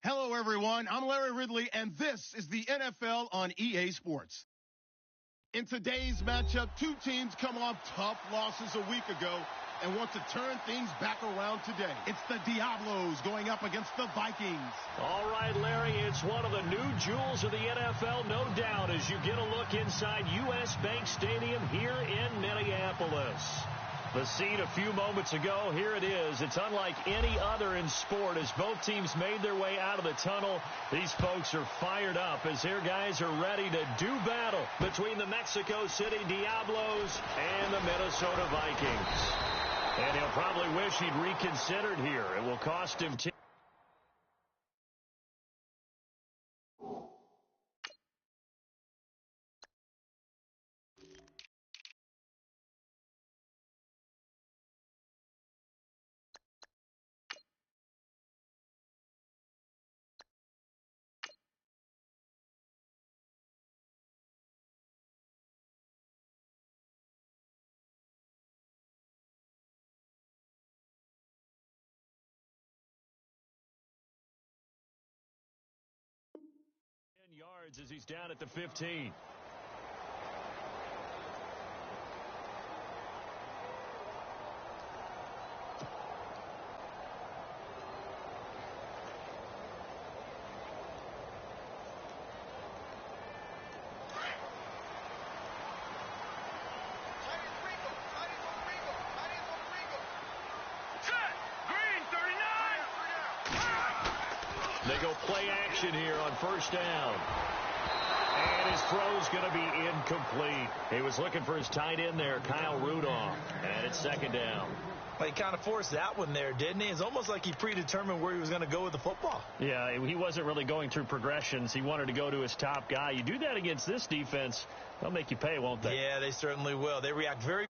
Hello, everyone. I'm Larry Ridley, and this is the NFL on EA Sports. In today's matchup, two teams come off tough losses a week ago and want to turn things back around today. It's the Diablos going up against the Vikings. All right, Larry, it's one of the new jewels of the NFL, no doubt, as you get a look inside U.S. Bank Stadium here in Minneapolis. The scene a few moments ago, here it is. It's unlike any other in sport as both teams made their way out of the tunnel. These folks are fired up as their guys are ready to do battle between the Mexico City Diablos and the Minnesota Vikings. And he'll probably wish he'd reconsidered here. It will cost him 10. Yards as he's down at the 15. They go play action here on first down. And his throw's going to be incomplete. He was looking for his tight end there, Kyle Rudolph. And it's second down. Well, he kind of forced that one there, didn't he? It's almost like he predetermined where he was going to go with the football. Yeah, he wasn't really going through progressions. He wanted to go to his top guy. You do that against this defense, they'll make you pay, won't they? Yeah, they certainly will. They react very.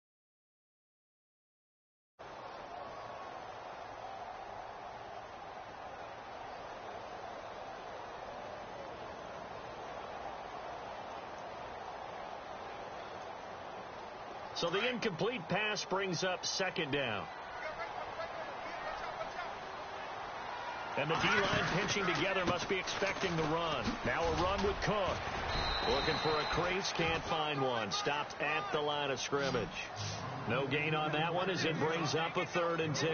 So the incomplete pass brings up second down. And the D-line pinching together must be expecting the run. Now a run with Cook. Looking for a crease, can't find one. Stopped at the line of scrimmage. No gain on that one as it brings up a 3rd and 10.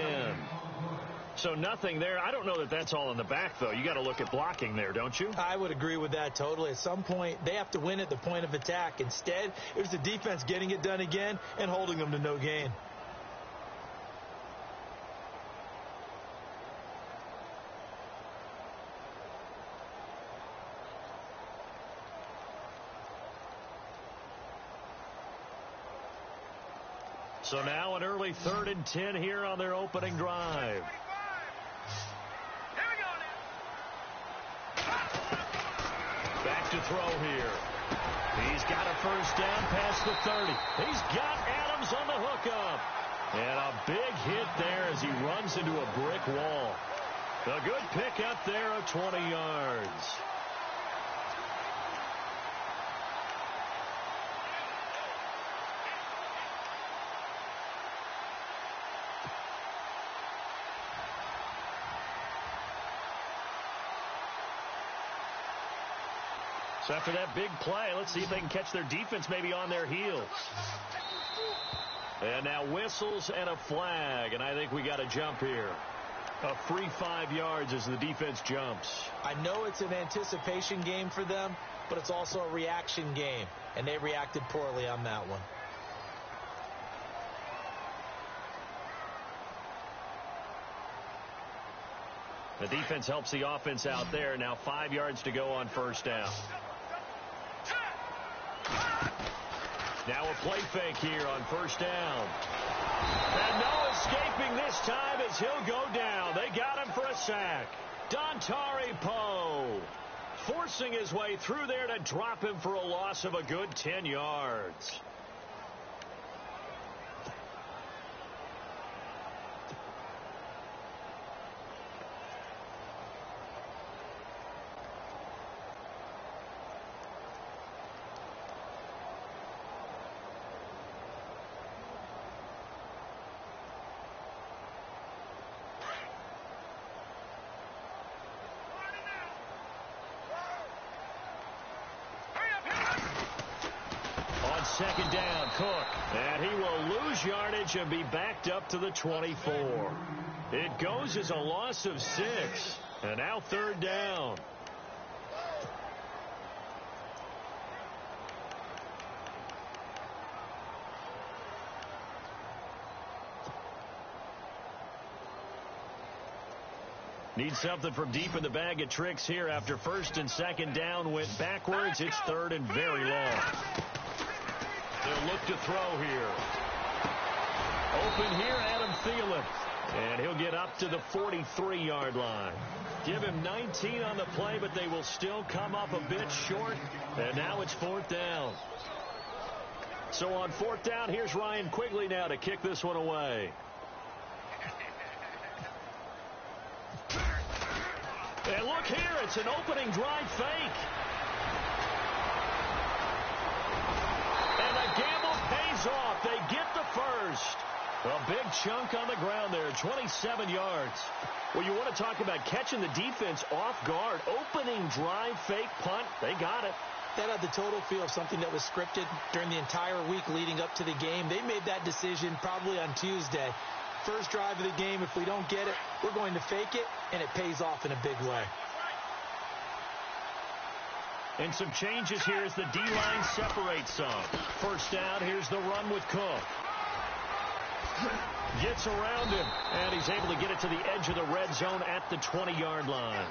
So nothing there. I don't know that that's all in the back, though. You got to look at blocking there, don't you? I would agree with that totally. At some point, they have to win at the point of attack. Instead, it was the defense getting it done again and holding them to no gain. So now an early 3rd and 10 here on their opening drive. Back to throw here. He's got a first down past the 30. He's got Adams on the hookup. And a big hit there as he runs into a brick wall. A good pickup there of 20 yards. So after that big play, let's see if they can catch their defense maybe on their heels. And now whistles and a flag, and I think we got a jump here. A free 5 yards as the defense jumps. I know it's an anticipation game for them, but it's also a reaction game, and they reacted poorly on that one. The defense helps the offense out there. Now 5 yards to go on first down. Now a play fake here on first down. And no escaping this time as he'll go down. They got him for a sack. Dontari Poe forcing his way through there to drop him for a loss of a good 10 yards. second down. Cook. And he will lose yardage and be backed up to the 24. It goes as a loss of 6. And now third down. Need something from deep in the bag of tricks here after first and second down went backwards. It's third and very long. They'll look to throw here. Open here, Adam Thielen. And he'll get up to the 43-yard line. Give him 19 on the play, but they will still come up a bit short. And now it's fourth down. So on fourth down, here's Ryan Quigley now to kick this one away. And look here, it's an opening drive fake. And the gamble pays off. They get the first. A big chunk on the ground there, 27 yards. Well, you want to talk about catching the defense off guard. Opening drive fake punt, they got it. That had the total feel of something that was scripted during the entire week leading up to the game. They made that decision probably on Tuesday. First drive of the game, if we don't get it, we're going to fake it, and it pays off in a big way. And some changes here as the D-line separates some. First down, here's the run with Cook. Gets around him, and he's able to get it to the edge of the red zone at the 20-yard line.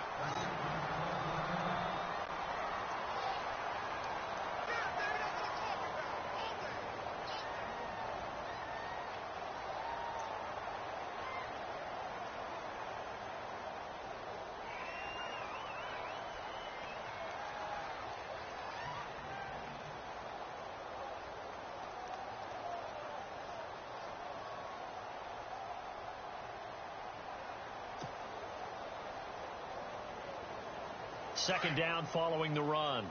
Second down following the run.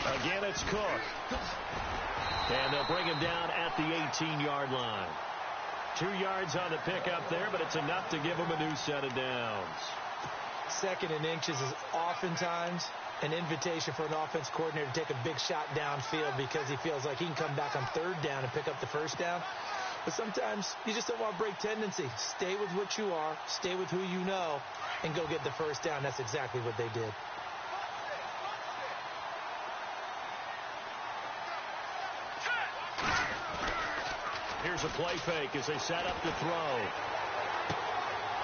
Again, it's Cook. And they'll bring him down at the 18-yard line. 2 yards on the pickup there, but it's enough to give him a new set of downs. Second and inches is oftentimes an invitation for an offense coordinator to take a big shot downfield because he feels like he can come back on third down and pick up the first down. But sometimes you just don't want to break tendency. Stay with what you are, stay with who you know, and go get the first down. That's exactly what they did. Here's a play fake as they set up to throw.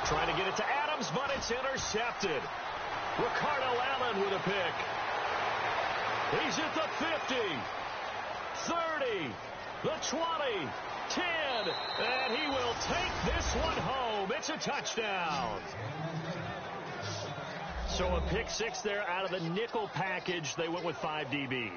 Trying to get it to Adams, but it's intercepted. Ricardo Allen with a pick. He's at the 50, 30, the 20, 10, and he will take this one home. It's a touchdown. So a pick six there out of the nickel package. They went with 5 DBs.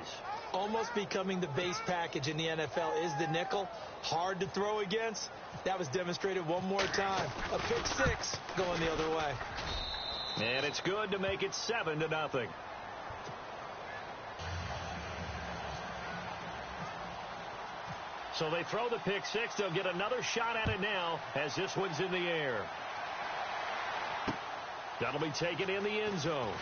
Almost becoming the base package in the NFL is the nickel. Hard to throw against. That was demonstrated one more time. A pick six going the other way. And it's good to make it 7-0. So they throw the pick six. They'll get another shot at it now as this one's in the air. That'll be taken in the end zone.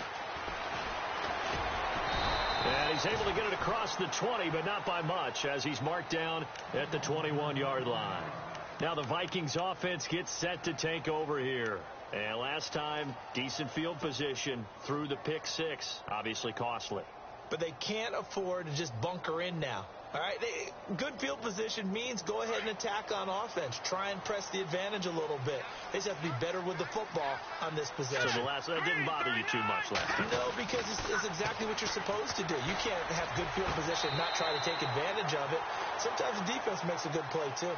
And he's able to get it across the 20, but not by much, as he's marked down at the 21-yard line. Now the Vikings offense gets set to take over here. And last time, decent field position through the pick six. Obviously costly. But they can't afford to just bunker in now. All right, good field position means go ahead and attack on offense. Try and press the advantage a little bit. They just have to be better with the football on this possession. So that didn't bother you too much last time? No, because it's exactly what you're supposed to do. You can't have good field position and not try to take advantage of it. Sometimes the defense makes a good play, too.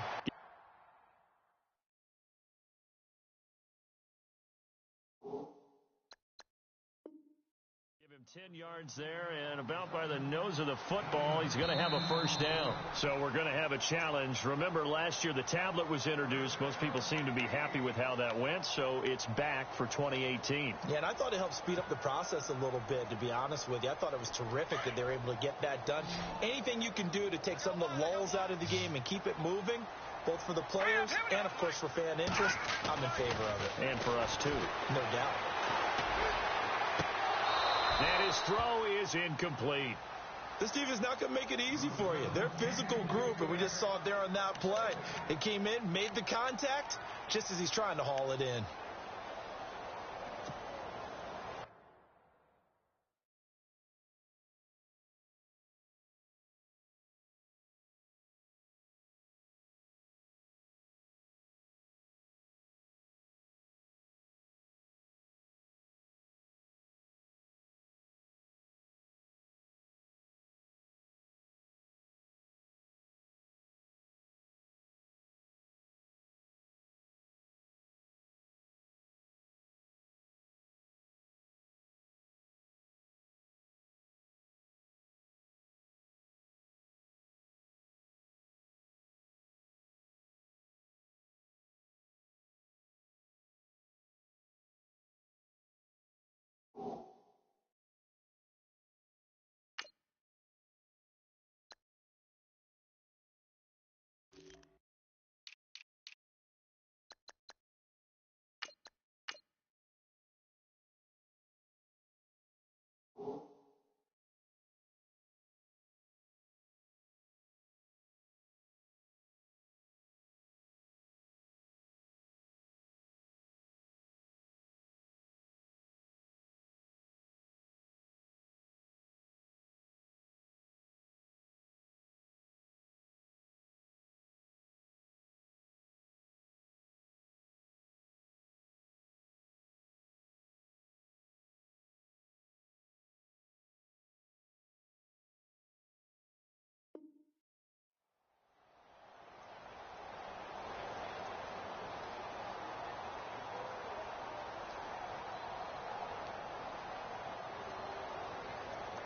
10 yards there, and about by the nose of the football, he's going to have a first down. So we're going to have a challenge. Remember, last year the tablet was introduced. Most people seem to be happy with how that went, so it's back for 2018. Yeah, and I thought it helped speed up the process a little bit, to be honest with you. I thought it was terrific that they were able to get that done. Anything you can do to take some of the lulls out of the game and keep it moving, both for the players and, of course, for fan interest. I'm in favor of it. And for us, too. No doubt. And his throw is incomplete. This team is not going to make it easy for you. They're a physical group, and we just saw it there on that play. He came in, made the contact, just as he's trying to haul it in.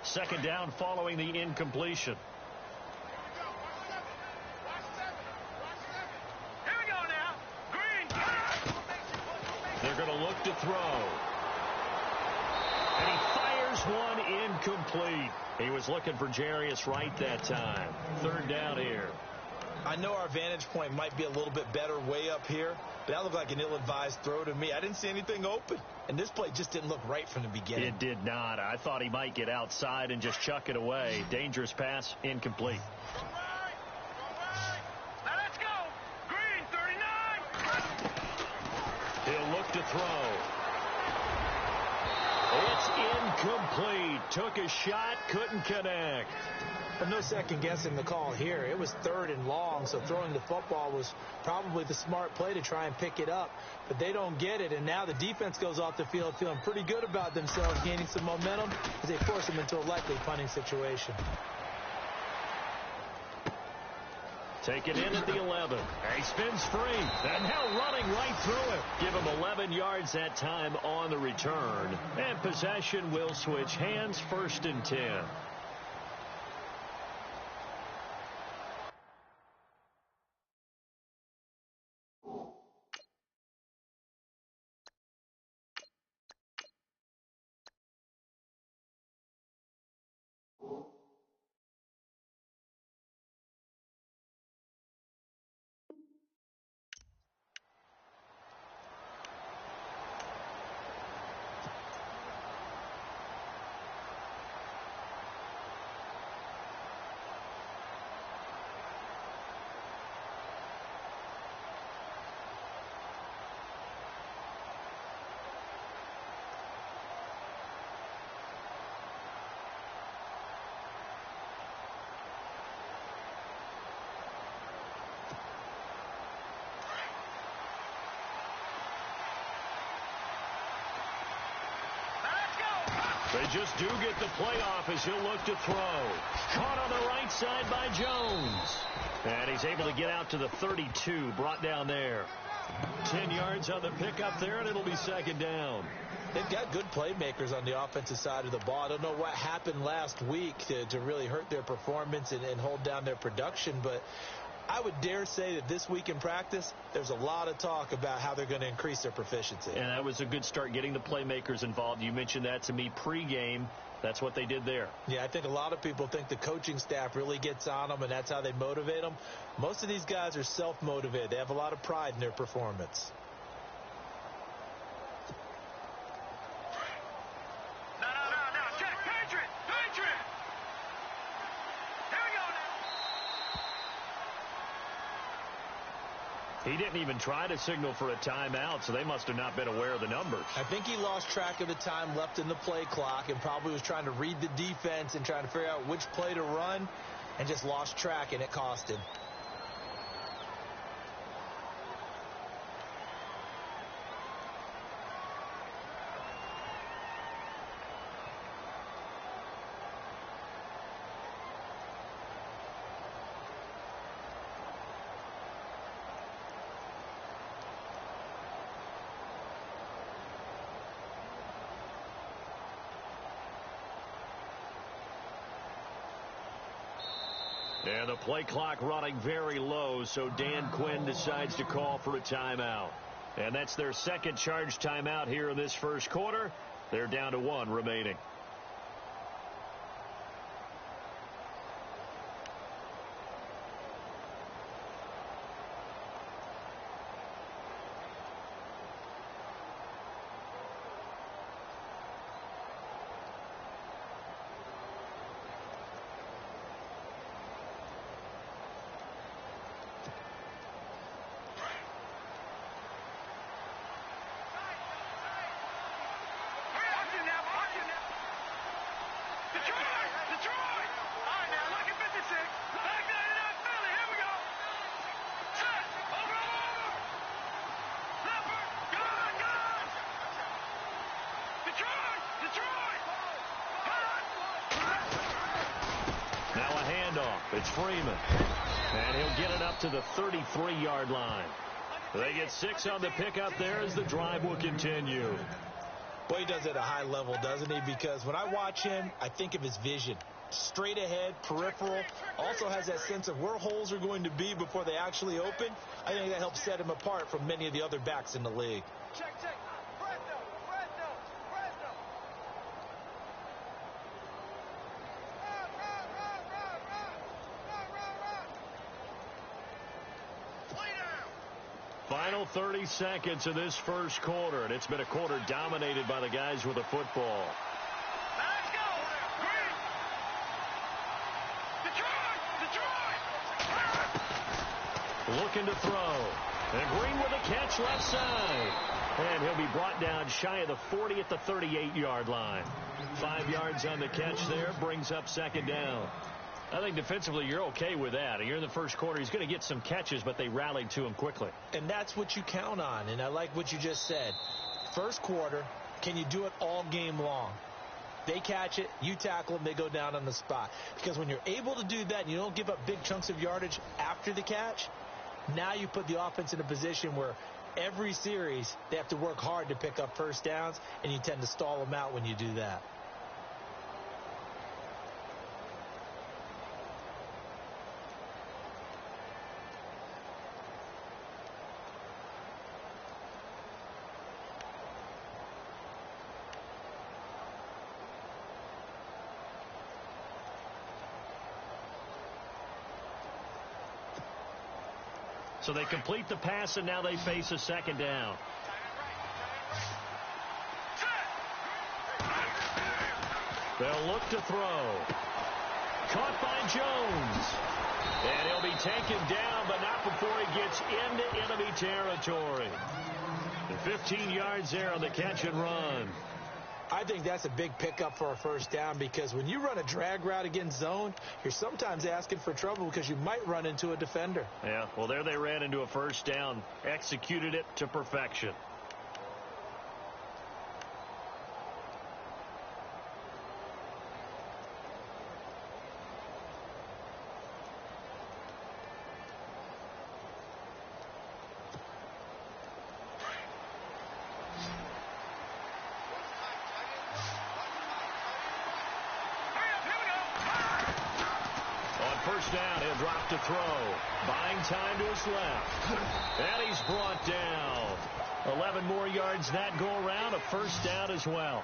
Second down following the incompletion. Here we go now. Green. They're going to look to throw. And he fires one incomplete. He was looking for Jarius Wright that time. Third down here. I know our vantage point might be a little bit better way up here, but that looked like an ill-advised throw to me. I didn't see anything open, and this play just didn't look right from the beginning. It did not. I thought he might get outside and just chuck it away. Dangerous pass, incomplete. Now let's go. Green, 39. He'll look to throw. It's incomplete. Took a shot, couldn't connect. But no second guessing the call here. It was third and long, so throwing the football was probably the smart play to try and pick it up. But they don't get it, and now the defense goes off the field feeling pretty good about themselves, gaining some momentum as they force them into a likely punting situation. Take it in at the 11. He spins free. And now running right through it. Give him 11 yards that time on the return. And possession will switch hands, 1st and 10. They just do get the playoff as he'll look to throw. Caught on the right side by Jones. And he's able to get out to the 32, brought down there. 10 yards on the pickup there, and it'll be 2nd down. They've got good playmakers on the offensive side of the ball. I don't know what happened last week to really hurt their performance and hold down their production, but I would dare say that this week in practice, there's a lot of talk about how they're going to increase their proficiency. And that was a good start getting the playmakers involved. You mentioned that to me pregame. That's what they did there. Yeah, I think a lot of people think the coaching staff really gets on them, and that's how they motivate them. Most of these guys are self-motivated. They have a lot of pride in their performance. No. Check. Patriot. Here we go now. He didn't even try to signal for a timeout, so they must have not been aware of the numbers. I think he lost track of the time left in the play clock and probably was trying to read the defense and trying to figure out which play to run and just lost track, and it cost him. And the play clock running very low, so Dan Quinn decides to call for a timeout. And that's their second charge timeout here in this first quarter. They're down to 1 remaining. It's Freeman, and he'll get it up to the 33-yard line. They get 6 on the pickup there as the drive will continue. Boy, he does it at a high level, doesn't he? Because when I watch him, I think of his vision. Straight ahead, peripheral, also has that sense of where holes are going to be before they actually open. I think that helps set him apart from many of the other backs in the league. Check. Final 30 seconds of this first quarter, and it's been a quarter dominated by the guys with the football. Let's go! Green! Detroit! Looking to throw. And Green with a catch left side. And he'll be brought down shy of the 40 at the 38-yard line. 5 yards on the catch there, brings up second down. I think defensively you're okay with that. You're in the first quarter. He's going to get some catches, but they rallied to him quickly. And that's what you count on, and I like what you just said. First quarter, can you do it all game long? They catch it, you tackle them, they go down on the spot. Because when you're able to do that and you don't give up big chunks of yardage after the catch, now you put the offense in a position where every series they have to work hard to pick up first downs, and you tend to stall them out when you do that. So they complete the pass, and now they face a second down. They'll look to throw. Caught by Jones. And he'll be taken down, but not before he gets into enemy territory. 15 yards there on the catch and run. I think that's a big pickup for a first down, because when you run a drag route against zone, you're sometimes asking for trouble because you might run into a defender. Yeah, well, there they ran into a first down, executed it to perfection. To throw, buying time to his left, and he's brought down. 11 more yards that go around, a first down as well.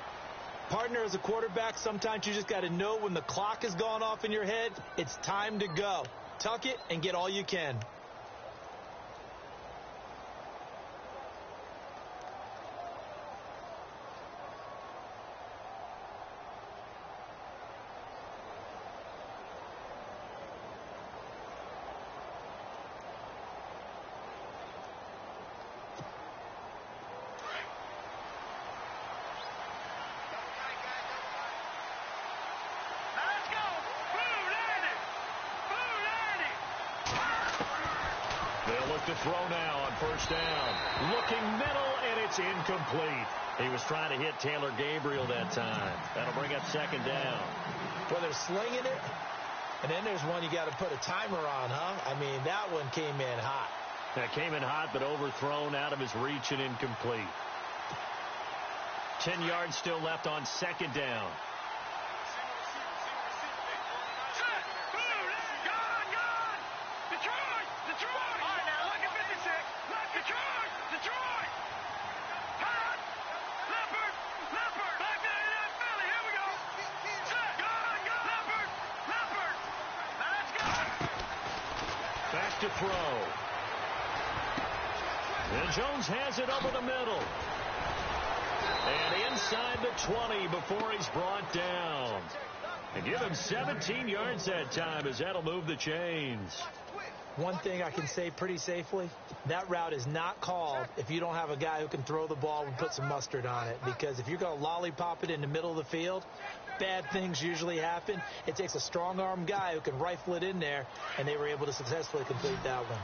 Partner, as a quarterback, sometimes you just got to know when the clock has gone off in your head, it's time to go. Tuck it and get all you can. To throw now on first down. Looking middle, and it's incomplete. He was trying to hit Taylor Gabriel that time. That'll bring up second down. Well, they're slinging it, and then there's one you got to put a timer on, huh? I mean, that one came in hot. That came in hot, but overthrown out of his reach and incomplete. 10 yards still left on second down. To throw. And Jones has it over the middle. And inside the 20 before he's brought down. And give him 17 yards that time as that'll move the chains. One thing I can say pretty safely, that route is not called if you don't have a guy who can throw the ball and put some mustard on it. Because if you're going to lollipop it in the middle of the field, bad things usually happen. It takes a strong-arm guy who can rifle it in there, and they were able to successfully complete that one.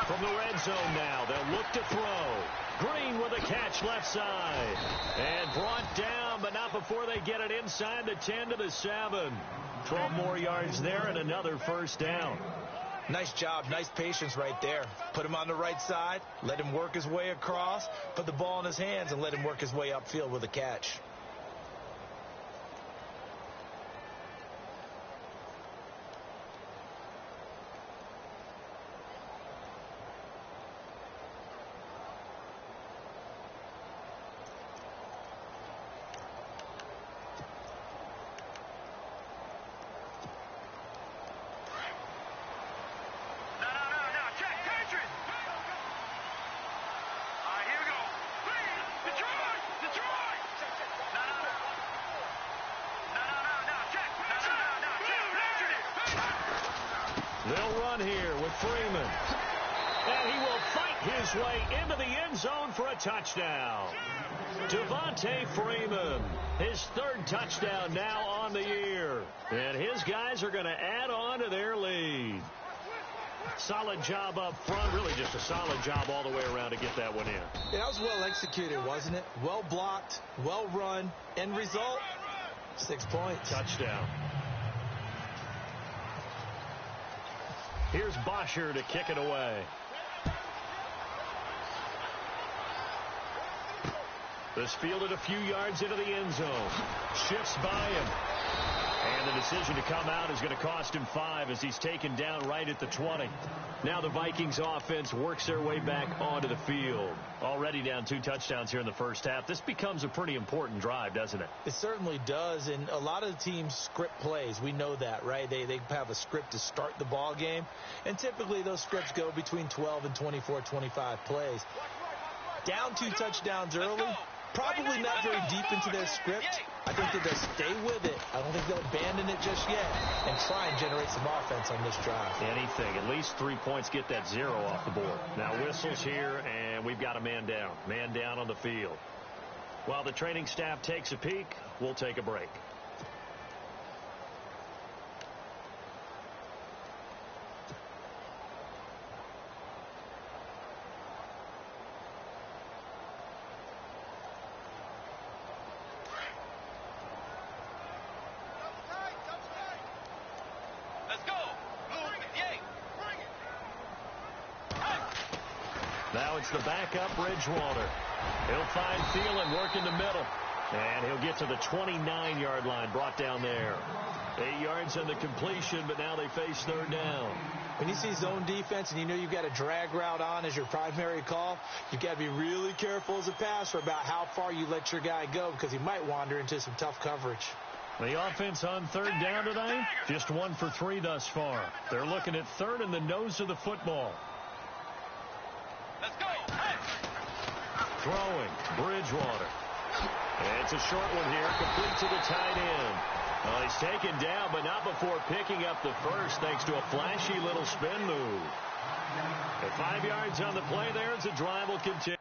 From the red zone now, they'll look to throw. Green with a catch left side. And brought down, but not before they get it inside the 10 to the 7. 12 more yards there and another first down. Nice job, nice patience right there. Put him on the right side, let him work his way across, put the ball in his hands, and let him work his way upfield with a catch. They'll run here with Freeman. And he will fight his way into the end zone for a touchdown. Devontae Freeman, his third touchdown now on the year. And his guys are going to add on to their lead. Solid job up front. Really just a solid job all the way around to get that one in. Yeah, that was well executed, wasn't it? Well blocked, well run. End result, 6 points. Touchdown. Here's Bosher to kick it away. This fielded a few yards into the end zone. Shifts by him. And the decision to come out is going to cost him 5 as he's taken down right at the 20. Now the Vikings offense works their way back onto the field. Already down 2 touchdowns here in the first half. This becomes a pretty important drive, doesn't it? It certainly does, and a lot of the teams script plays. We know that, right? They have a script to start the ball game, and typically those scripts go between 12 and 24, 25 plays. Down 2 touchdowns early, probably not very deep into their script. I think that they'll stay with it. I don't think they'll abandon it just yet and try and generate some offense on this drive. Anything. At least 3 points, get that 0 off the board. Now whistles here, and we've got a man down. Man down on the field. While the training staff takes a peek, we'll take a break. it's the backup Bridgewater. He'll find Thielen working the middle. And he'll get to the 29-yard line, brought down there. 8 yards on the completion, but now they face third down. When you see zone defense and you know you've got a drag route on as your primary call, you've got to be really careful as a passer about how far you let your guy go because he might wander into some tough coverage. The offense on third down tonight, just 1 for 3 thus far. They're looking at third in the nose of the football. Let's go. Hey. Throwing, Bridgewater. It's a short one here, complete to the tight end. Well, he's taken down, but not before picking up the first, thanks to a flashy little spin move. At 5 yards on the play there, as the drive will continue.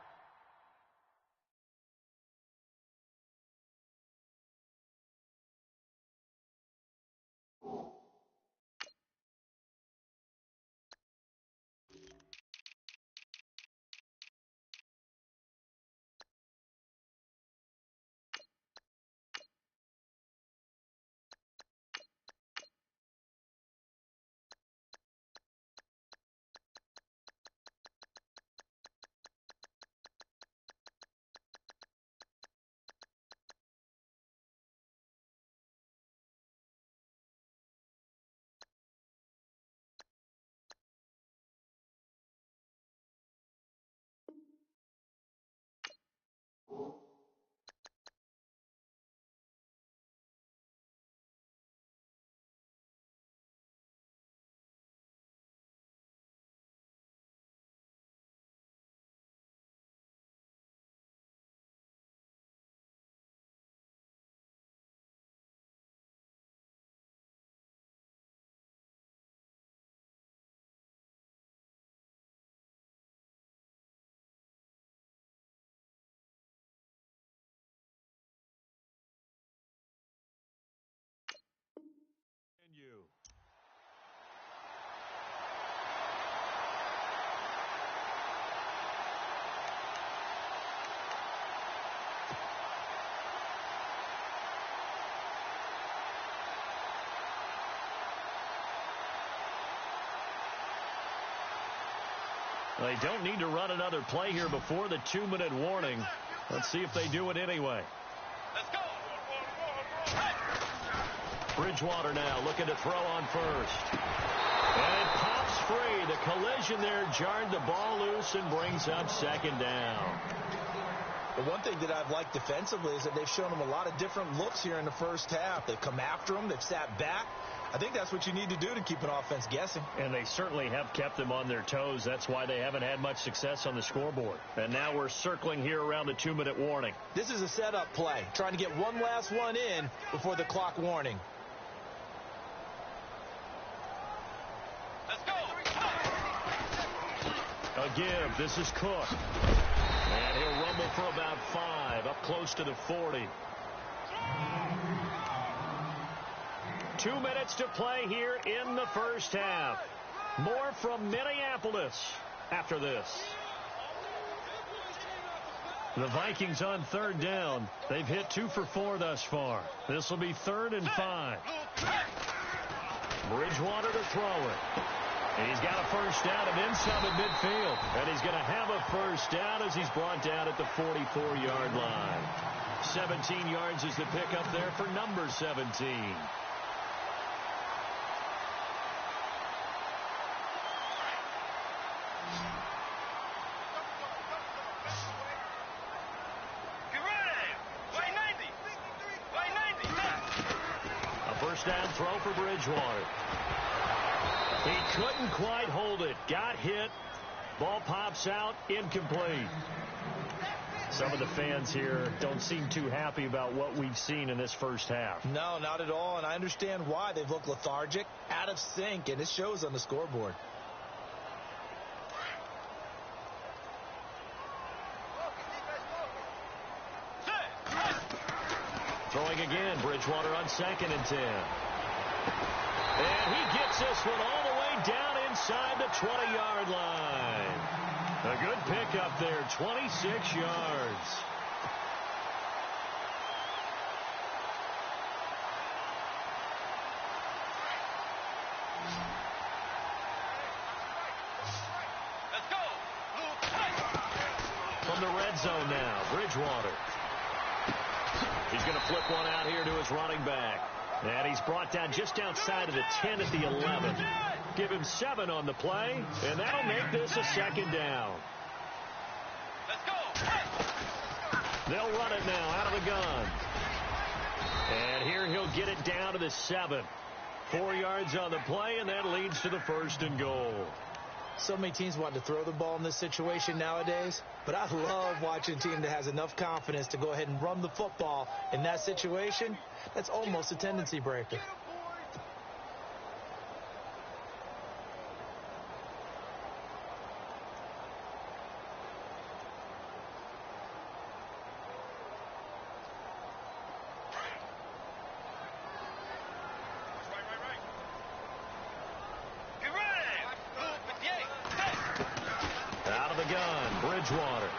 They don't need to run another play here before the 2-minute warning. Let's see if they do it anyway. Let's go. Bridgewater now looking to throw on first. And it pops free. The collision there jarred the ball loose and brings up second down. Well, one thing that I've liked defensively is that they've shown them a lot of different looks here in the first half. They've come after them. They've sat back. I think that's what you need to do to keep an offense guessing. And they certainly have kept them on their toes. That's why they haven't had much success on the scoreboard. And now we're circling here around the 2-minute warning. This is a setup play, trying to get one last one in before the clock warning. Let's go. A give. This is Cook. And he'll rumble for about 5, up close to the 40. 2 minutes to play here in the first half. More from Minneapolis after this. The Vikings on third down. They've hit 2 for 4 thus far. This will be 3rd and 5. Bridgewater to throw it. And he's got a first down and then some at midfield. And he's going to have a first down as he's brought down at the 44-yard line. 17 yards is the pickup there for number 17. Down throw for Bridgewater. He couldn't quite hold it. Got hit. Ball pops out. Incomplete. Some of the fans here don't seem too happy about what we've seen in this first half. No, not at all, and I understand why. They've looked lethargic, out of sync, and it shows on the scoreboard. Throwing again, Bridgewater on 2nd and 10. And he gets this one all the way down inside the 20-yard line. A good pickup there, 26 yards. red zone now. Bridgewater. He's going to flip one out here to his running back. And he's brought down just outside of the 10 at the 11. Give him 7 on the play, and that'll make this a second down. Let's go. They'll run it now out of the gun. And here he'll get it down to the 7. 4 yards on the play, and that leads to the 1st and goal. So many teams want to throw the ball in this situation nowadays, but I love watching a team that has enough confidence to go ahead and run the football in that situation. That's almost a tendency breaker. Out of the gun, Bridgewater.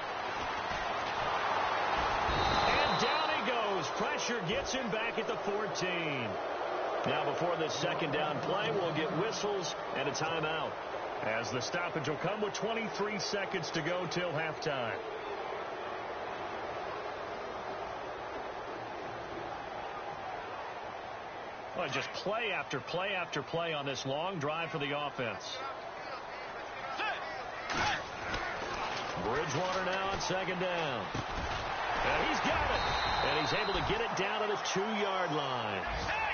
And down he goes. Pressure gets him back at the 14. Now before this second down play, we'll get whistles and a timeout, as the stoppage will come with 23 seconds to go till halftime. Well, just play after play after play on this long drive for the offense. Bridgewater now on second down. And he's got it. And he's able to get it down to the 2-yard line.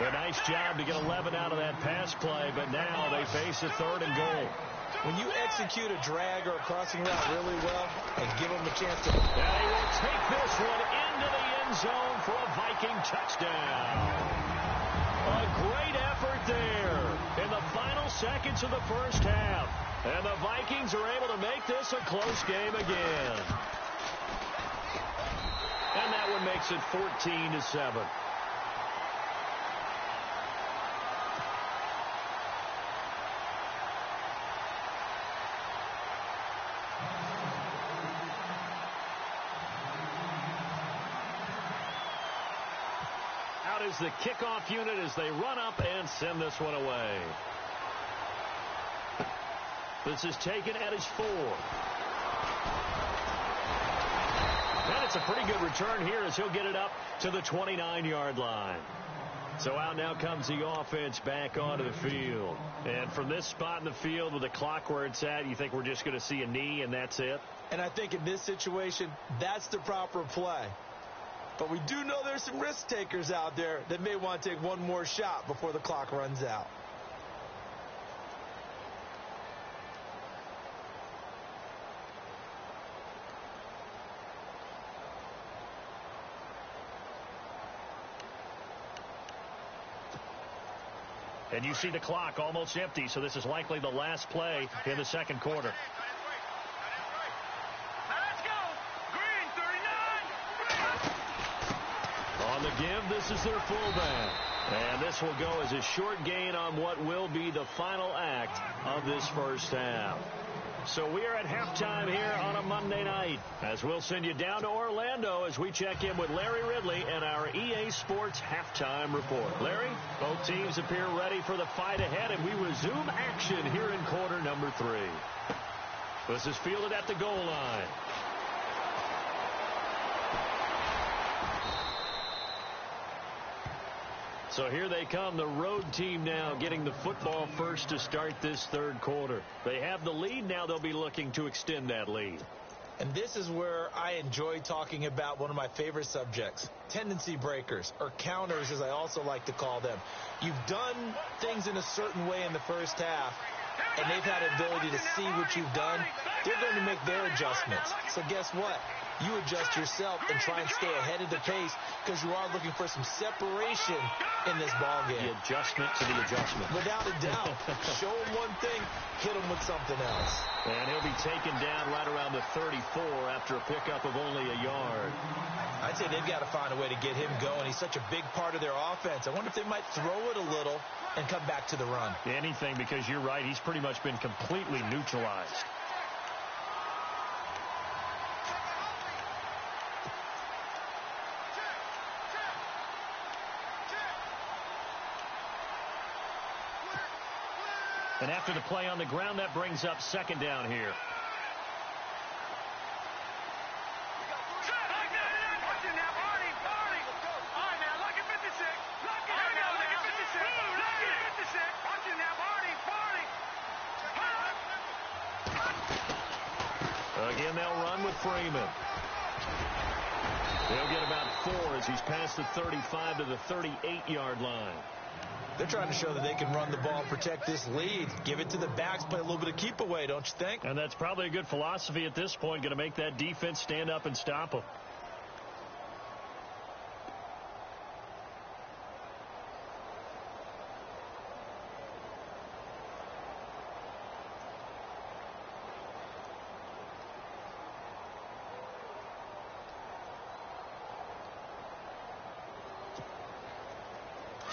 A nice job to get 11 out of that pass play, but now they face a 3rd and goal. When you execute a drag or a crossing route really well and give them a chance to... And he will take this one into the end zone for a Viking touchdown. A great effort there in the final seconds of the first half. And the Vikings are able to make this a close game again. And that one makes it 14-7. Out is the kickoff unit as they run up and send this one away. This is taken at his 4. And it's a pretty good return here as he'll get it up to the 29-yard line. So out now comes the offense back onto the field. And from this spot in the field with the clock where it's at, you think we're just going to see a knee and that's it? And I think in this situation, that's the proper play. But we do know there's some risk takers out there that may want to take one more shot before the clock runs out. And you see the clock almost empty, so this is likely the last play in the second quarter. Let's go. Green 39. On the give, this is their fullback. And this will go as a short gain on what will be the final act of this first half. So we are at halftime here on a Monday night, as we'll send you down to Orlando as we check in with Larry Ridley and our EA Sports halftime report. Larry, both teams appear ready for the fight ahead, and we resume action here in quarter number 3. This is fielded at the goal line. So here they come, the road team now getting the football first to start this third quarter. They have the lead. Now they'll be looking to extend that lead. And this is where I enjoy talking about one of my favorite subjects, tendency breakers, or counters as I also like to call them. You've done things in a certain way in the first half, and they've had an ability to see what you've done. They're going to make their adjustments. So guess what? You adjust yourself and try and stay ahead of the pace because you are looking for some separation in this ball game. The adjustment to the adjustment. Without a doubt. Show them one thing, hit them with something else. And he'll be taken down right around the 34 after a pickup of only a yard. I'd say they've got to find a way to get him going. He's such a big part of their offense. I wonder if they might throw it a little and come back to the run. Anything, because you're right. He's pretty much been completely neutralized. And after the play on the ground, that brings up second down here. Again, they'll run with Freeman. He'll get about 4 as he's past the 35 to the 38-yard line. They're trying to show that they can run the ball and protect this lead. Give it to the backs, play a little bit of keep away, don't you think? And that's probably a good philosophy at this point, going to make that defense stand up and stop them.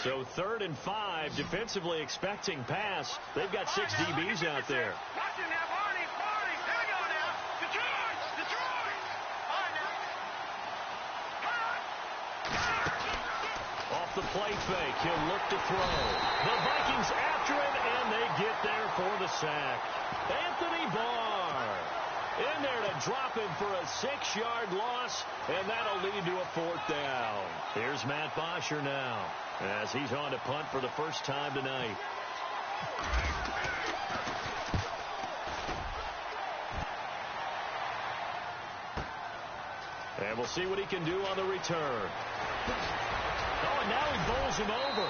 So 3rd and 5, defensively expecting pass. They've got 6 DBs out there. Watching now, Barney. Here we go now. Detroit. Off the play fake, he'll look to throw. The Vikings after him, and they get there for the sack. Anthony Barr in there to drop him for a 6-yard loss, and that'll lead to a 4th down. Here's Matt Bosher now, as he's on to punt for the first time tonight. And we'll see what he can do on the return. Oh, and now he bowls him over.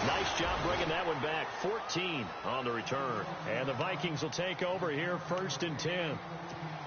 Nice job bringing that one back. 14 on the return. And the Vikings will take over here, 1st and 10.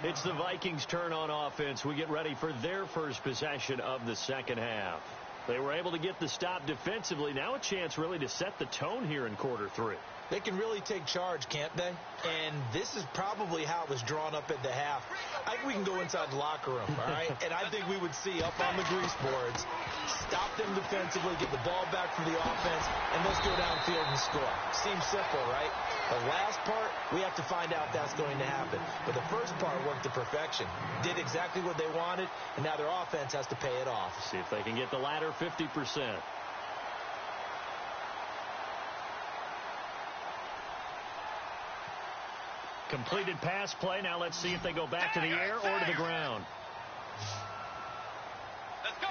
It's the Vikings' turn on offense. We get ready for their first possession of the second half. They were able to get the stop defensively. Now a chance really to set the tone here in quarter 3. They can really take charge, can't they? And this is probably how it was drawn up at the half. I think we can go inside the locker room, all right? And I think we would see up on the grease boards, stop them defensively, get the ball back for the offense, and let's go downfield and score. Seems simple, right? The last part, we have to find out if that's going to happen. But the first part worked to perfection. Did exactly what they wanted, and now their offense has to pay it off. See if they can get the latter 50%. Completed pass play. Now let's see if they go back to the air or to the ground. Let's go.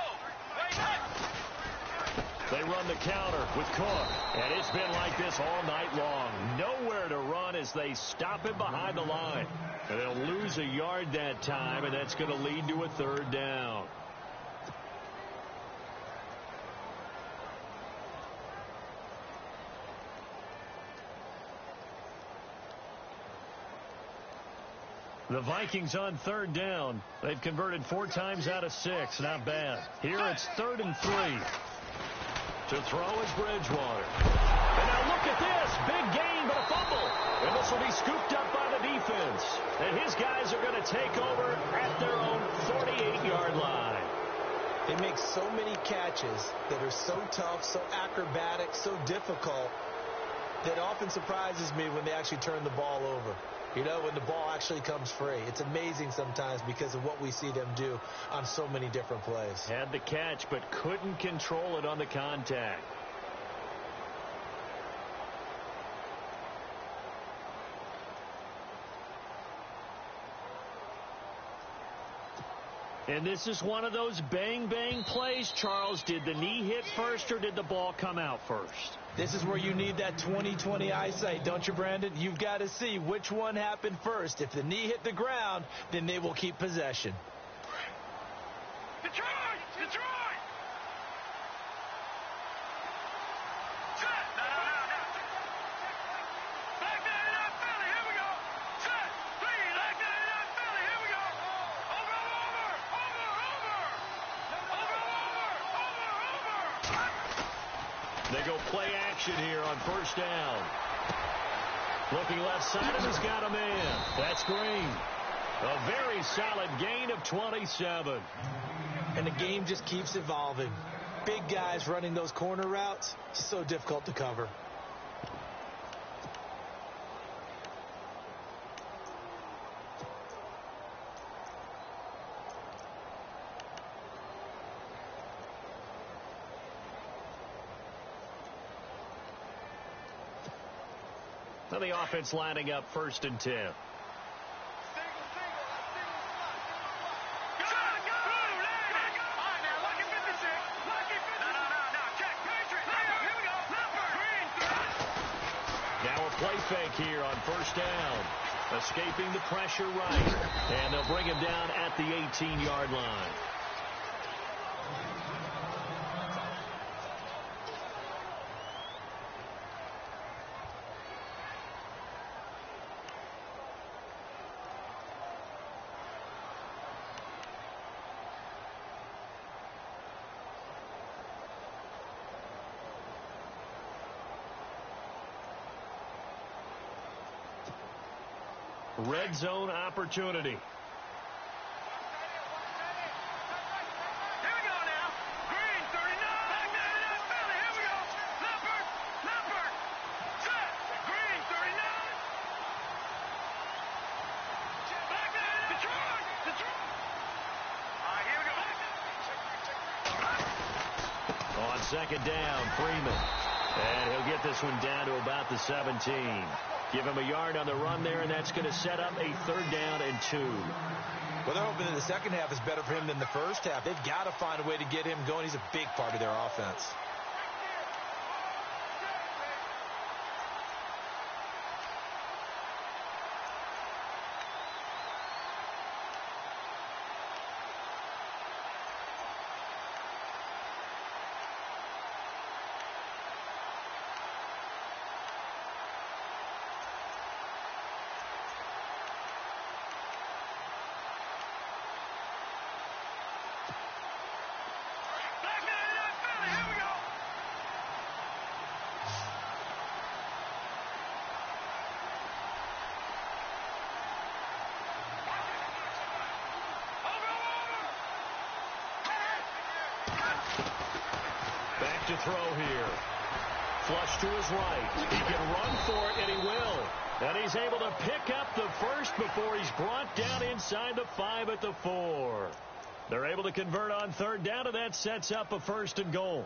They run the counter with Cook, and it's been like this all night long. Nowhere to run as they stop him behind the line. And they'll lose a yard that time, and that's going to lead to a 3rd down. The Vikings on 3rd down. They've converted 4 times out of 6. Not bad. Here it's 3rd and 3. To throw is Bridgewater. And now look at this. Big gain, but a fumble. And this will be scooped up by the defense. And his guys are going to take over at their own 48-yard line. They make so many catches that are so tough, so acrobatic, so difficult, that often surprises me when they actually turn the ball over. You know, when the ball actually comes free. It's amazing sometimes because of what we see them do on so many different plays. Had the catch, but couldn't control it on the contact. And this is one of those bang-bang plays, Charles. Did the knee hit first or did the ball come out first? This is where you need that 20/20 eyesight, don't you, Brandon? You've got to see which one happened first. If the knee hit the ground, then they will keep possession. Detroit! Set! No. Like that in that Philly, here we go. Set! 3, like that in that Philly, here we go. Over. They go play action here on 1st down. Looking left side, and he's got a man. That's Green. A very solid gain of 27. And the game just keeps evolving. Big guys running those corner routes, so difficult to cover. Now the offense lining up 1st and 10. Now a play fake here on 1st down. Escaping the pressure right. And they'll bring him down at the 18-yard line. Red zone opportunity. Here we go now. Green, 39. Back there in that belly. Here we go. Leopard. Set. Green, 39. Back there in Detroit. All right, here we go. On second down, Freeman. And he'll get this one down to about the 17. Give him a yard on the run there, and that's going to set up a 3rd down and 2. Well, they're hoping that the second half is better for him than the first half. They've got to find a way to get him going. He's a big part of their offense. Back to throw here. Flush to his right. He can run for it, and he will. And he's able to pick up the first before he's brought down inside the 5 at the 4. They're able to convert on 3rd down, and that sets up a 1st and goal.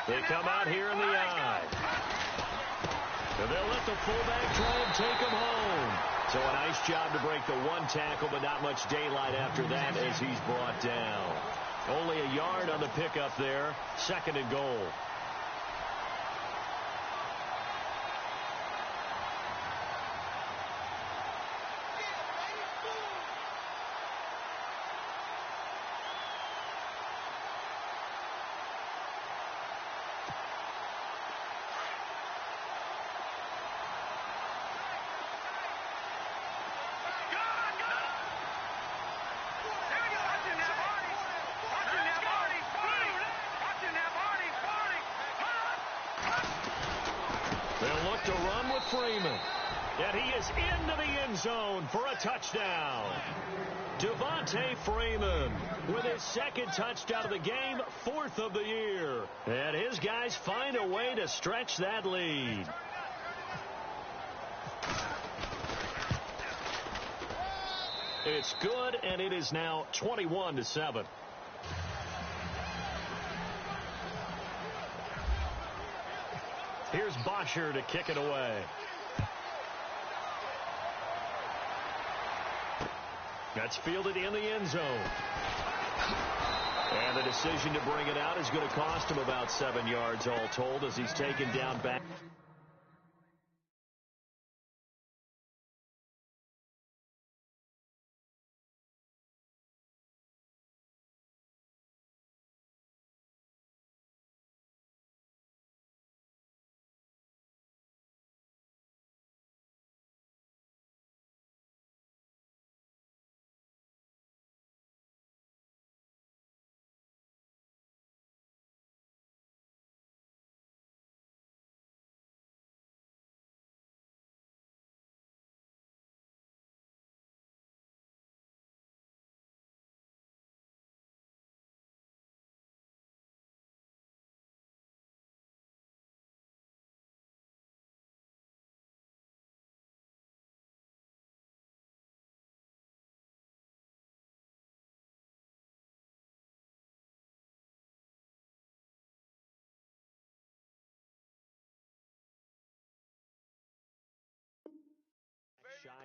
They come out here in the I. And they'll let the fullback try and take him home. So a nice job to break the 1 tackle, but not much daylight after that as he's brought down. Only a yard on the pickup there. 2nd and goal. They'll look to run with Freeman. And he is into the end zone for a touchdown. Devontae Freeman with his 2nd touchdown of the game, 4th of the year. And his guys find a way to stretch that lead. It's good, and it is now 21-7. Here's Bosher to kick it away. That's fielded in the end zone. And the decision to bring it out is going to cost him about 7 yards all told as he's taken down back.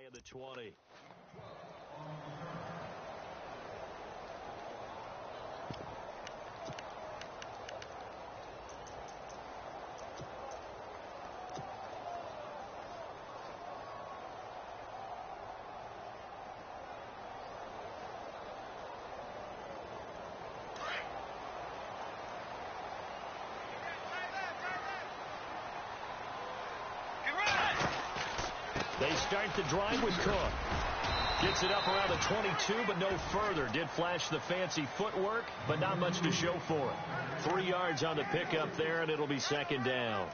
of the 20. They start the drive with Cook. Gets it up around the 22, but no further. Did flash the fancy footwork, but not much to show for it. 3 yards on the pickup there, and it'll be second down.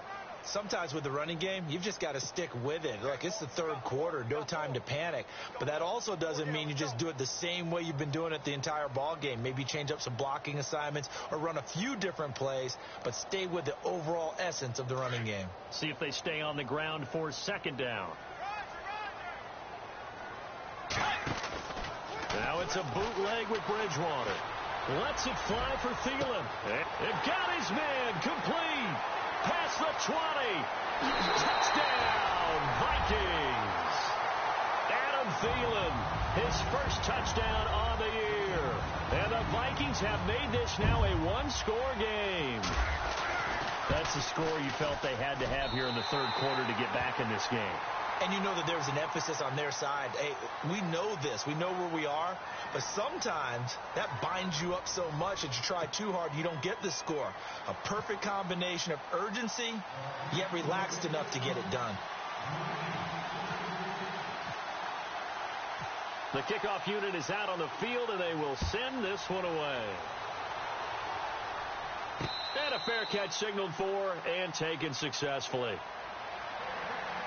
Sometimes with the running game, you've just got to stick with it. Look, it's the third quarter, no time to panic. But that also doesn't mean you just do it the same way you've been doing it the entire ball game. Maybe change up some blocking assignments or run a few different plays, but stay with the overall essence of the running game. See if they stay on the ground for second down. Now it's a bootleg with Bridgewater. Lets it fly for Thielen. It got his man complete. Past the 20. Touchdown, Vikings. Adam Thielen, his first touchdown on the year. And the Vikings have made this now a one-score game. That's the score you felt they had to have here in the third quarter to get back in this game. And you know that there's an emphasis on their side. Hey, we know this. We know where we are. But sometimes that binds you up so much that you try too hard, you don't get the score. A perfect combination of urgency, yet relaxed enough to get it done. The kickoff unit is out on the field, and they will send this one away. And a fair catch signaled for and taken successfully.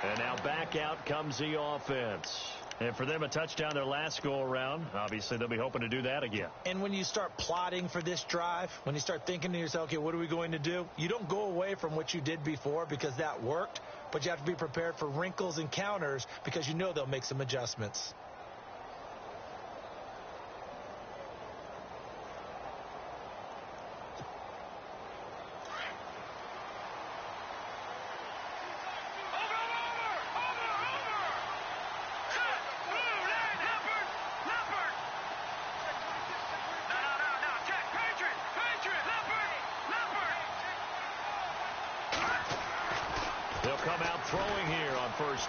And now back out comes the offense. And for them, a touchdown their last go-around. Obviously, they'll be hoping to do that again. And when you start plotting for this drive, when you start thinking to yourself, okay, what are we going to do? You don't go away from what you did before because that worked, but you have to be prepared for wrinkles and counters because you know they'll make some adjustments.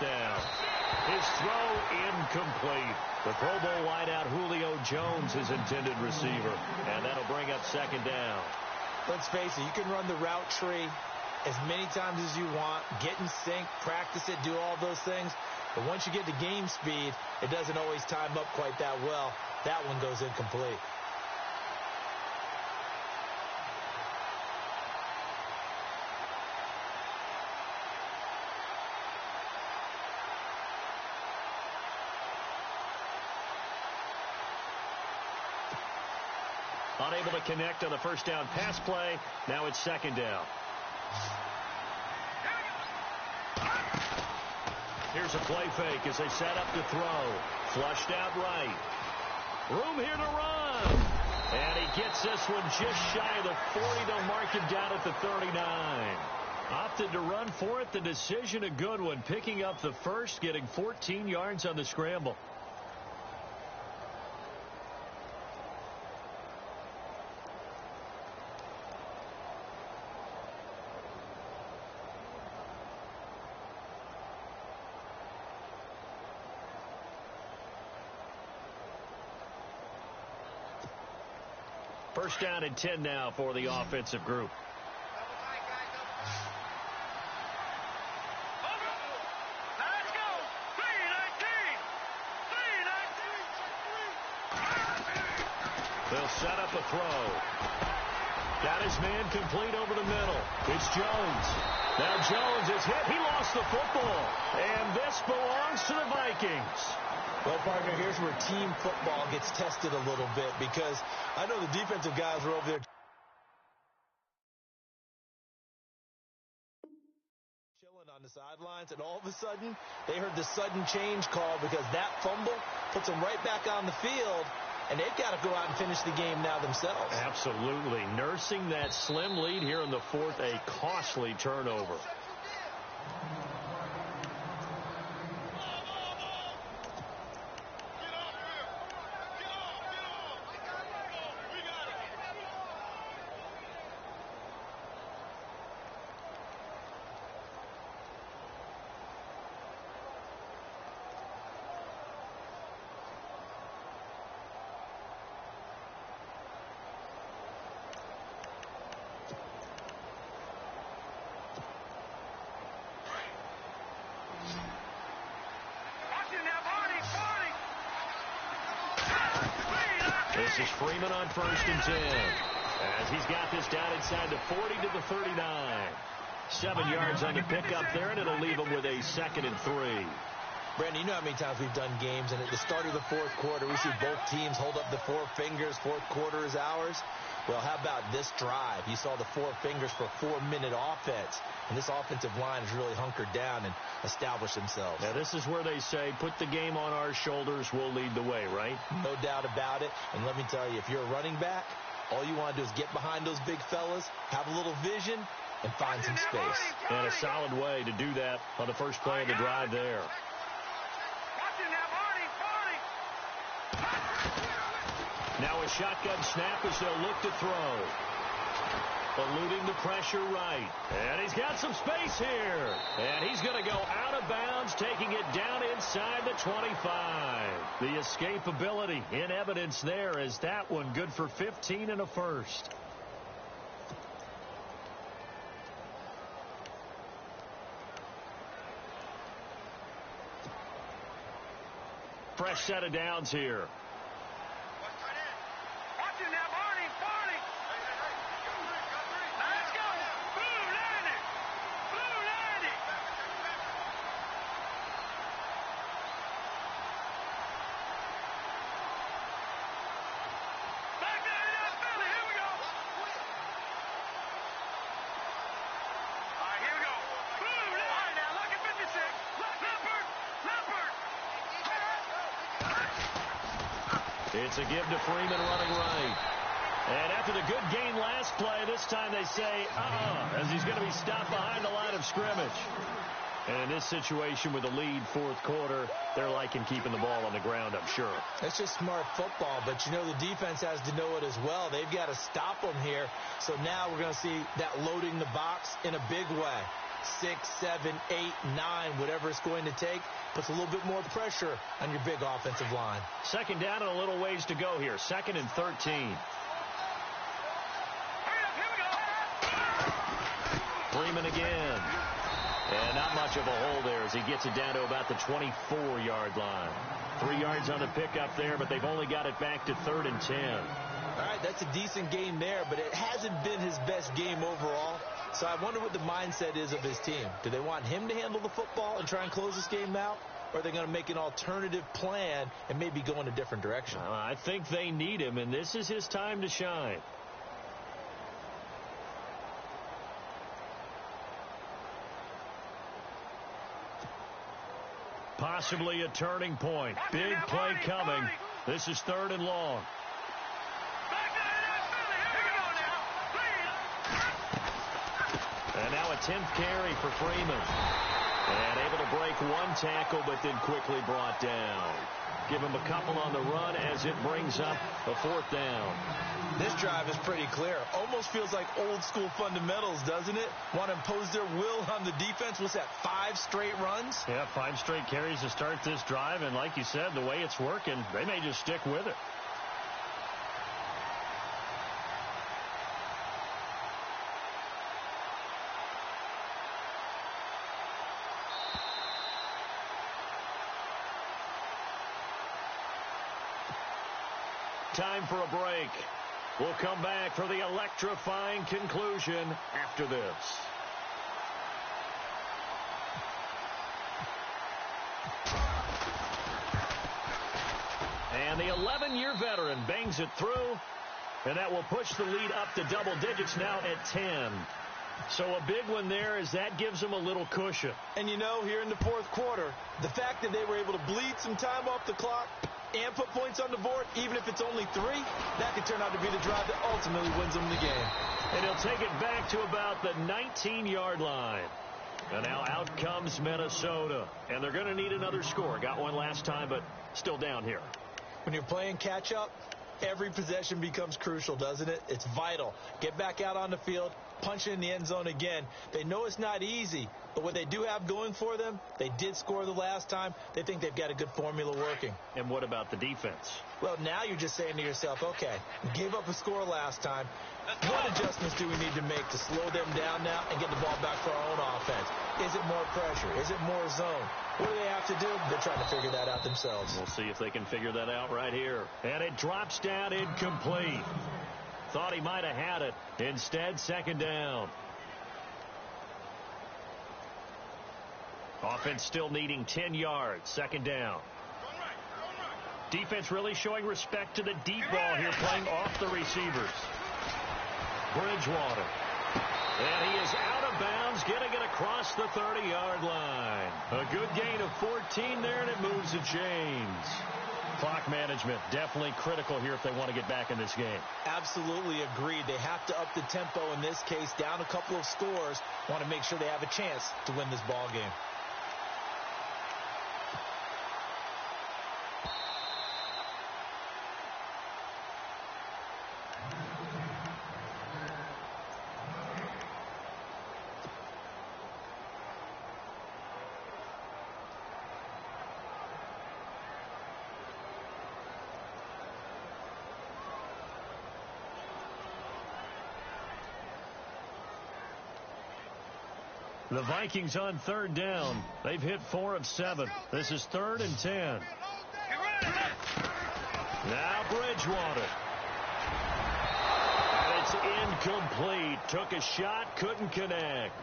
Down. His throw incomplete. The Pro Bowl wideout Julio Jones, his intended receiver. And that'll bring up second down. Let's face it, you can run the route tree as many times as you want, get in sync, practice it, do all those things. But once you get to game speed, it doesn't always time up quite that well. That one goes incomplete. Unable to connect on the first down pass play. Now it's second down. Here's a play fake as they set up to throw. Flushed out right. Room here to run. And he gets this one just shy of the 40. They'll mark him down at the 39. Opted to run for it. The decision a good one. Picking up the first, getting 14 yards on the scramble. First down and 10 now for the offensive group. Let's go. 3-19. They'll set up a throw. Got his man complete over the middle. It's Jones. Now Jones is hit. He lost the football. And this belongs to the Vikings. Well, partner, here's where team football gets tested a little bit because I know the defensive guys were over there chilling on the sidelines, and all of a sudden, they heard the sudden change call because that fumble puts them right back on the field, and they've got to go out and finish the game now themselves. Absolutely. Nursing that slim lead here in the fourth, a costly turnover. This is Freeman on 1st and 10. As he's got this down inside the 40 to the 39. 7 yards on the pickup there, and it'll leave him with a 2nd and 3. Brandon, you know how many times we've done games, and at the start of the fourth quarter, we see both teams hold up the 4 fingers, fourth quarter is ours. Well, how about this drive? You saw the 4 fingers for 4-minute offense, and this offensive line has really hunkered down and established themselves. Now, this is where they say, put the game on our shoulders, we'll lead the way, right? No doubt about it, and let me tell you, if you're a running back, all you want to do is get behind those big fellas, have a little vision, and find some space. And a solid way to do that on the first play of the drive there. Now a shotgun snap as they'll look to throw. Eluding the pressure right. And he's got some space here. And he's going to go out of bounds, taking it down inside the 25. The escapability in evidence there as that one good for 15 and a first. Fresh set of downs here. It's a give to Freeman running right. And after the good gain last play, this time they say, as he's going to be stopped behind the line of scrimmage. And in this situation with the lead fourth quarter, they're liking keeping the ball on the ground, I'm sure. That's just smart football, but you know the defense has to know it as well. They've got to stop them here. So now we're going to see that loading the box in a big way. 6, 7, 8, 9, whatever it's going to take, puts a little bit more pressure on your big offensive line. 2nd down and a little ways to go here. 2nd and 13. Freeman again. And not much of a hole there as he gets it down to about the 24-yard line. 3 yards on the pickup there, but they've only got it back to 3rd and 10. All right, that's a decent game there, but it hasn't been his best game overall. So I wonder what the mindset is of his team. Do they want him to handle the football and try and close this game out? Or are they going to make an alternative plan and maybe go in a different direction? I think they need him, and this is his time to shine. Possibly a turning point. Big play coming. This is 3rd and long. And now a 10th carry for Freeman. And able to break 1 tackle, but then quickly brought down. Give him a couple on the run as it brings up a 4th down. This drive is pretty clear. Almost feels like old school fundamentals, doesn't it? Want to impose their will on the defense. What's that, 5 straight runs? Yeah, 5 straight carries to start this drive. And like you said, the way it's working, they may just stick with it. Time for a break. We'll come back for the electrifying conclusion after this. And the 11-year veteran bangs it through, and that will push the lead up to double digits now at 10. So a big one there as that gives them a little cushion. And you know, here in the fourth quarter, the fact that they were able to bleed some time off the clock and put points on the board, even if it's only 3, that could turn out to be the drive that ultimately wins them the game. And he'll take it back to about the 19-yard line. And now out comes Minnesota. And they're going to need another score. Got one last time, but still down here. When you're playing catch-up, every possession becomes crucial, doesn't it? It's vital. Get back out on the field, punching in the end zone again. They know it's not easy, but what they do have going for them, they did score the last time. They think they've got a good formula working. And what about the defense? Well, now you're just saying to yourself, okay, gave up a score last time. What adjustments do we need to make to slow them down now and get the ball back for our own offense? Is it more pressure? Is it more zone? What do they have to do? They're trying to figure that out themselves. We'll see if they can figure that out right here. And it drops down incomplete. Thought he might have had it. Instead, second down. Offense still needing 10 yards. Second down. Defense really showing respect to the deep ball here, playing off the receivers. Bridgewater. And he is out of bounds, getting it across the 30-yard line. A good gain of 14 there, and it moves the chains. Clock management definitely critical here if they want to get back in this game. Absolutely agreed. They have to up the tempo in this case, down a couple of scores. Want to make sure they have a chance to win this ball game. The Vikings on third down. They've hit 4 of 7. This is 3rd and 10. Now Bridgewater. And it's incomplete. Took a shot, couldn't connect.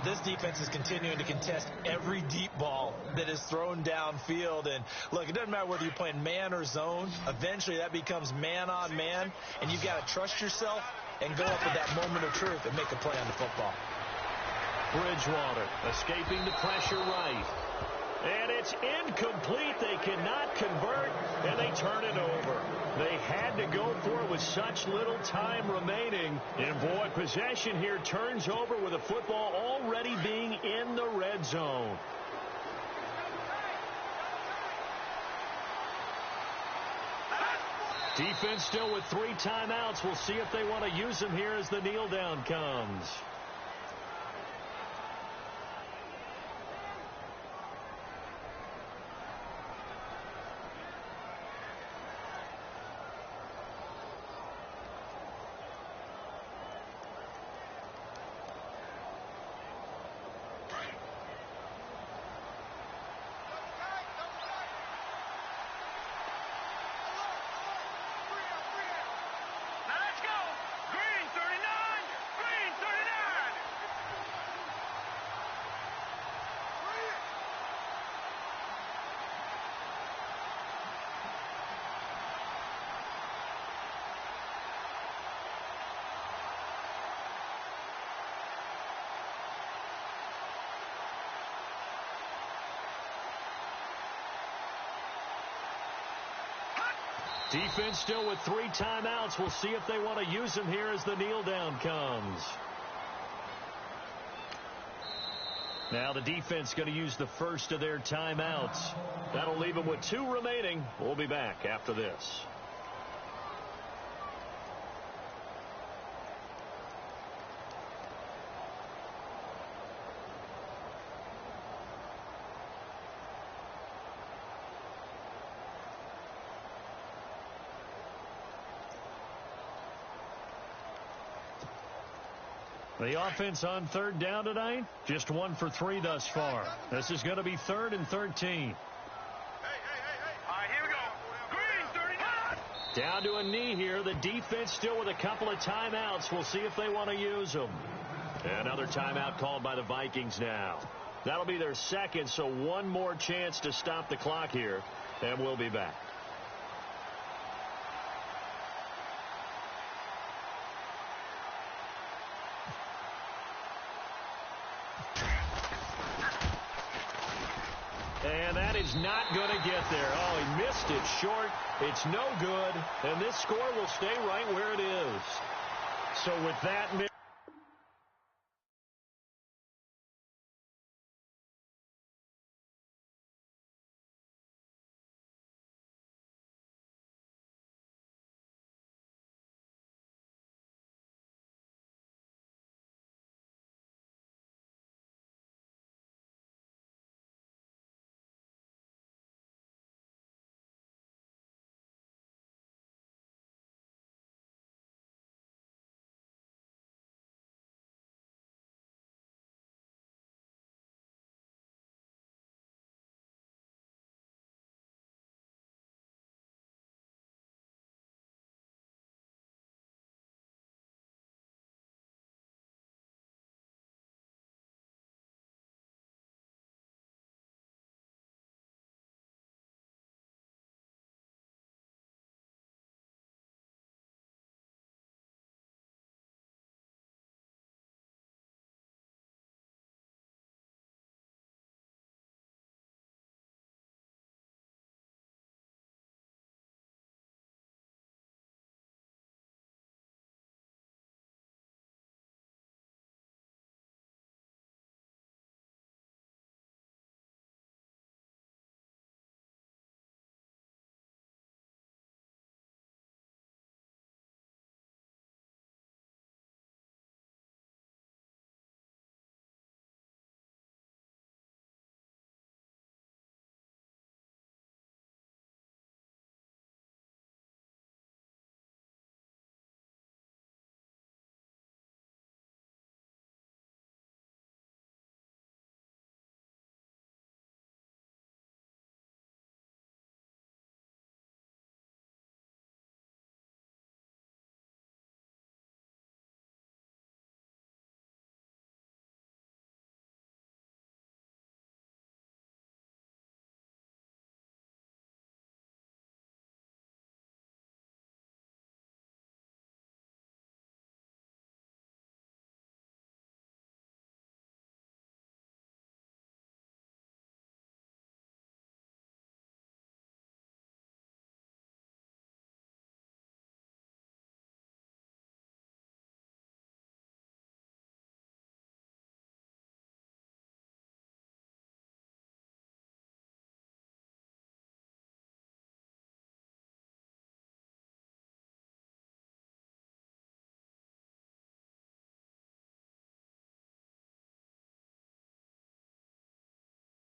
This defense is continuing to contest every deep ball that is thrown downfield. And look, it doesn't matter whether you're playing man or zone. Eventually that becomes man on man. And you've got to trust yourself and go up at that moment of truth and make a play on the football. Bridgewater escaping the pressure right. And it's incomplete. They cannot convert, and they turn it over. They had to go for it with such little time remaining. And boy, possession here turns over with the football already being in the red zone. Defense still with 3 timeouts. We'll see if they want to use them here as the kneel down comes. Defense still with 3 timeouts. We'll see if they want to use them here as the kneel down comes. Now the defense going to use the first of their timeouts. That'll leave them with 2 remaining. We'll be back after this. The offense on third down tonight, just 1 for 3 thus far. This is going to be 3rd and 13. All right, here we go. Green, 39. Down to a knee here. The defense still with a couple of timeouts. We'll see if they want to use them. Another timeout called by the Vikings now. That'll be their second, so 1 more chance to stop the clock here, and we'll be back. And that is not going to get there. Oh, he missed it short. It's no good. And this score will stay right where it is. So with that...